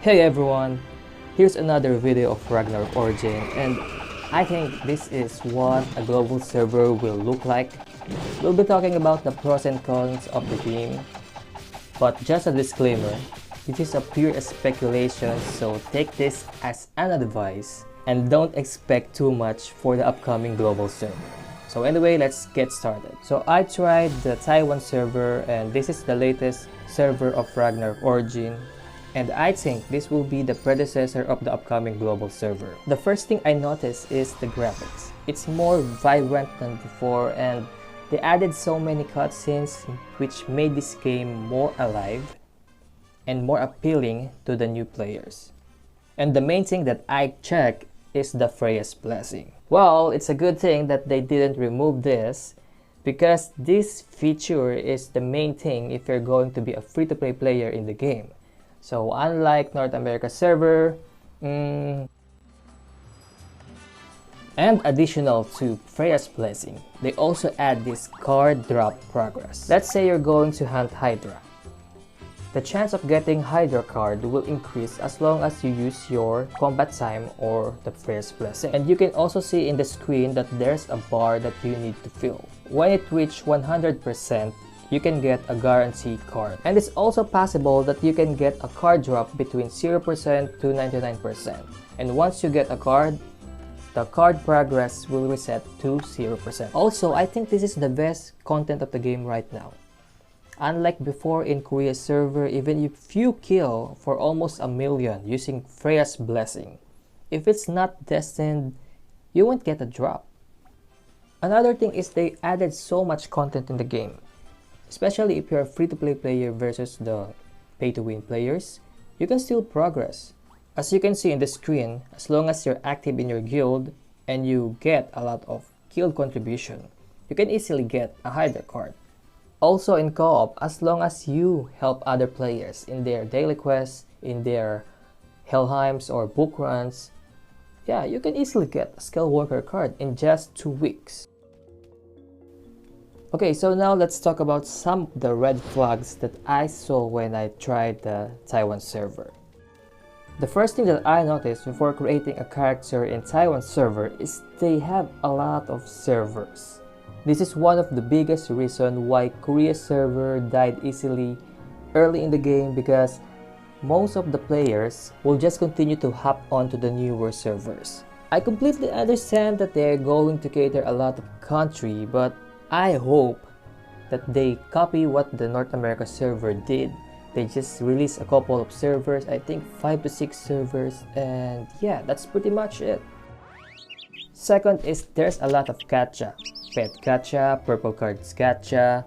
Hey everyone, here's another video of Ragnarok Origin, and I think this is what a global server will look like. We'll be talking about the pros and cons of the game, but just a disclaimer, this is a pure speculation, so take this as an advice and don't expect too much for the upcoming global server. So anyway, let's get started. So I tried the Taiwan server, and this is the latest server of Ragnarok Origin. And I think this will be the predecessor of the upcoming global server. The first thing I noticed is the graphics. It's more vibrant than before, and they added so many cutscenes which made this game more alive and more appealing to the new players. And the main thing that I check is the Freyas Blessing. Well, it's a good thing that they didn't remove this, because this feature is the main thing if you're going to be a free-to-play player in the game. So unlike North America server, and additional to Freyas Blessing, they also add this card drop progress. Let's say you're going to hunt Hydra. The chance of getting Hydra card will increase as long as you use your combat time or the Freyas Blessing. And you can also see in the screen that there's a bar that you need to fill. When it reaches 100%, you can get a guaranteed card. And it's also possible that you can get a card drop between 0% to 99%. And once you get a card, the card progress will reset to 0%. Also, I think this is the best content of the game right now. Unlike before in Korea server, even if you kill for almost 1 million using Freyas Blessing, if it's not destined, you won't get a drop. Another thing is they added so much content in the game. Especially if you're a free-to-play player versus the pay-to-win players, you can still progress. As you can see in the screen, as long as you're active in your guild and you get a lot of guild contribution, you can easily get a Hydra card. Also in co-op, as long as you help other players in their daily quests, in their Helheims or book runs, yeah, you can easily get a Skill Worker card in just 2 weeks. Okay, so now let's talk about some of the red flags that I saw when I tried the Taiwan server. The first thing that I noticed before creating a character in Taiwan server is they have a lot of servers. This is one of the biggest reasons why Korea server died easily early in the game, because most of the players will just continue to hop onto the newer servers. I completely understand that they're going to cater a lot of country, but I hope that they copy what the North America server did. They just released a couple of servers, I think 5 to 6 servers, and yeah, that's pretty much it. Second is there's a lot of gacha. Pet gacha, purple cards gacha,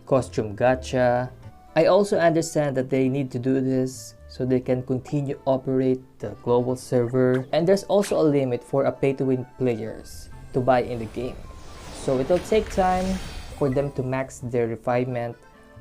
costume gacha. I also understand that they need to do this so they can continue operate the global server, and there's also a limit for a pay-to-win players to buy in the game. So it'll take time for them to max their refinement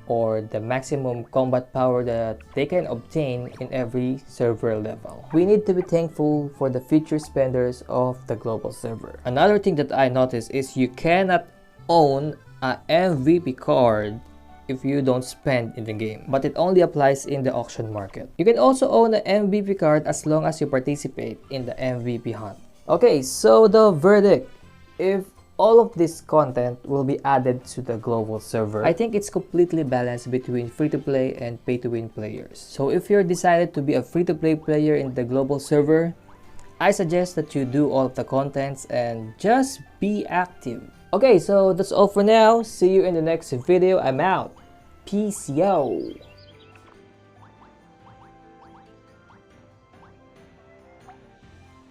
or the maximum combat power that they can obtain in every server level. We need to be thankful for the future spenders of the global server. Another thing that I noticed is you cannot own a MVP card if you don't spend in the game, but it only applies in the auction market. You can also own an MVP card as long as you participate in the MVP hunt. Okay, so the verdict. If all of this content will be added to the global server, I think it's completely balanced between free-to-play and pay-to-win players. So if you're decided to be a free-to-play player in the global server, I suggest that you do all of the contents and just be active. Okay, so that's all for now. See you in the next video. I'm out. Peace, yo!